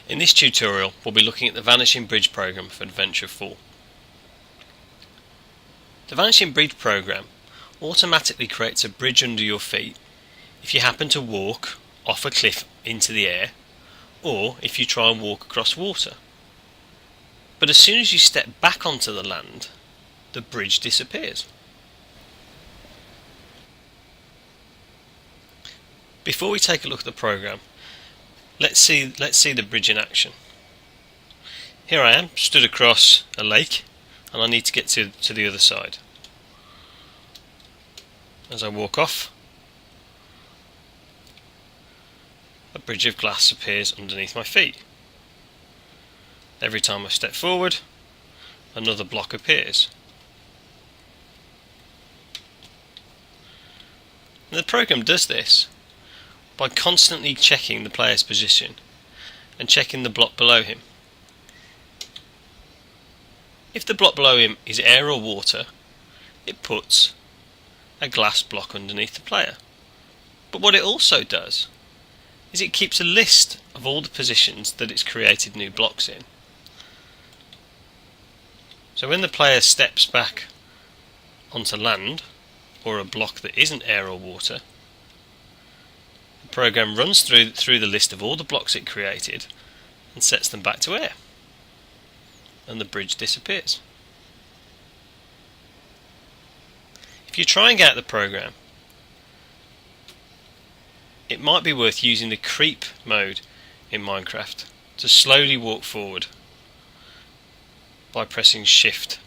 In this tutorial we'll be looking at the Vanishing Bridge program for Adventure 4. The Vanishing Bridge program automatically creates a bridge under your feet if you happen to walk off a cliff into the air, or if you try and walk across water. But as soon as you step back onto the land, the bridge disappears. Before we take a look at the program, let's see the bridge in action. Here I am, stood across a lake, and I need to get to the other side. As I walk off, a bridge of glass appears underneath my feet. Every time I step forward, another block appears. And the program does this by constantly checking the player's position and checking the block below him. If the block below him is air or water, it puts a glass block underneath the player. But what it also does is it keeps a list of all the positions that it's created new blocks in. So when the player steps back onto land, or a block that isn't air or water, the program runs through the list of all the blocks it created and sets them back to air, and the bridge disappears. If you try and get out the program, it might be worth using the creep mode in Minecraft to slowly walk forward by pressing shift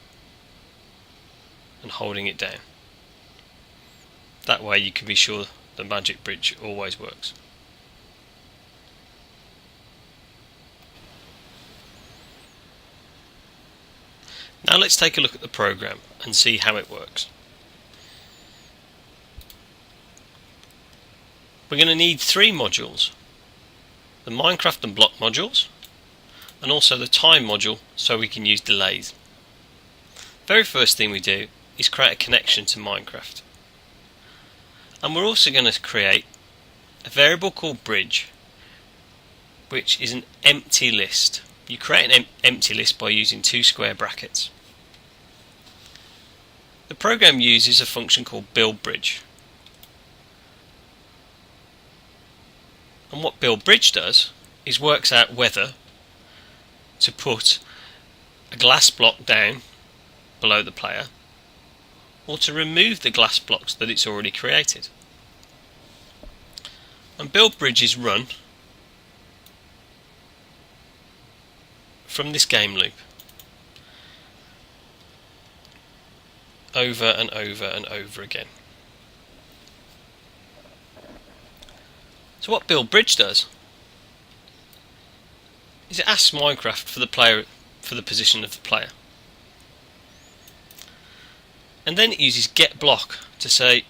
and holding it down. That way you can be sure the magic bridge always works. Now let's take a look at the program and see how it works. We're going to need three modules: the Minecraft and block modules, and also the time module so we can use delays. Very first thing we do is create a connection to Minecraft. And we're also going to create a variable called bridge, which is an empty list. You create an empty list by using two square brackets. The program uses a function called buildBridge. And what buildBridge does is works out whether to put a glass block down below the player, or to remove the glass blocks that it's already created. And buildBridge is run from this game loop over and over and over again. So what buildBridge does is it asks Minecraft for the position of the player. And then it uses getBlock to say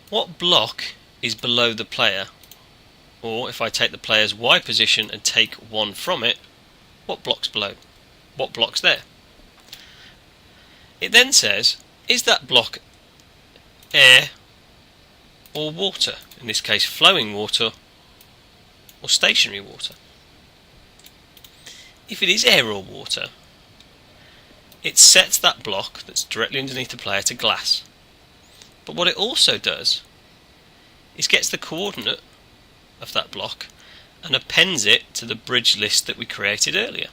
what block is below the player, or if I take the player's Y position and take one from it, what block's below, what block's there. It then says, is that block air or water, in this case flowing water or stationary water. If it is air or water, it sets that block that's directly underneath the player to glass. But what it also does is gets the coordinate of that block and appends it to the bridge list that we created earlier.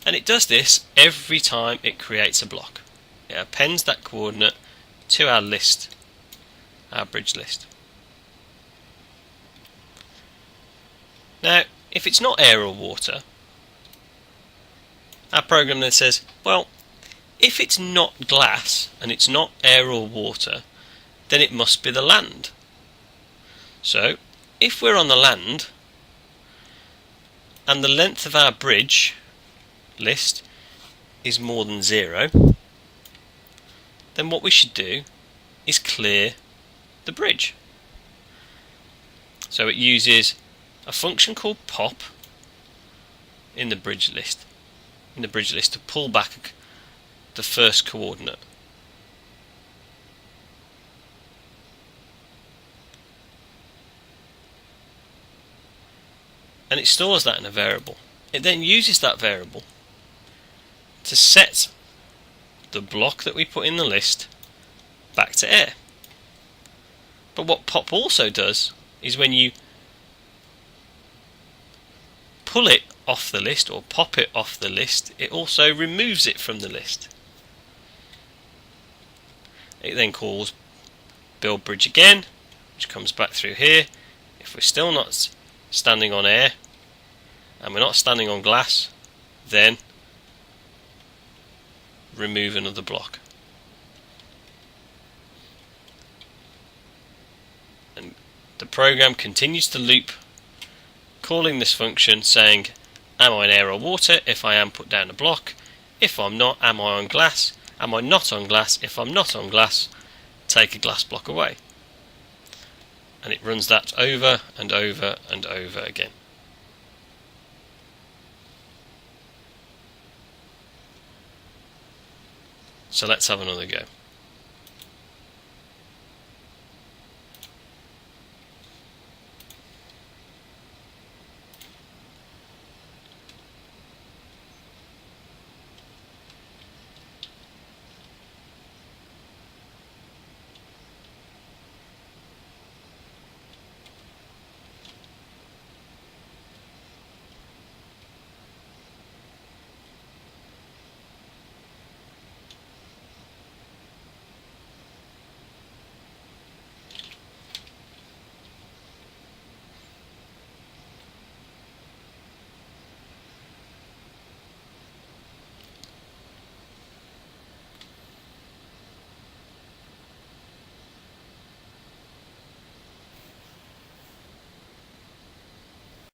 And it does this every time it creates a block. It appends that coordinate to our list, our bridge list. Now, if it's not air or water, our program then says, well, if it's not glass and it's not air or water, then it must be the land. So, if we're on the land and the length of our bridge list is more than 0, then what we should do is clear the bridge. So it uses a function called pop in the bridge list to pull back the first coordinate. and it stores that in a variable. It then uses that variable to set the block that we put in the list back to air. But what pop also does is when you pull it off the list or pop it off the list, it also removes it from the list. It then calls build bridge again, which comes back through here. If we're still not standing on air and we're not standing on glass, then remove another block. And the program continues to loop, calling this function saying, am I in air or water? If I am, put down a block. If I'm not, am I on glass? Am I not on glass? If I'm not on glass, take a glass block away. And it runs that over and over and over again. So let's have another go.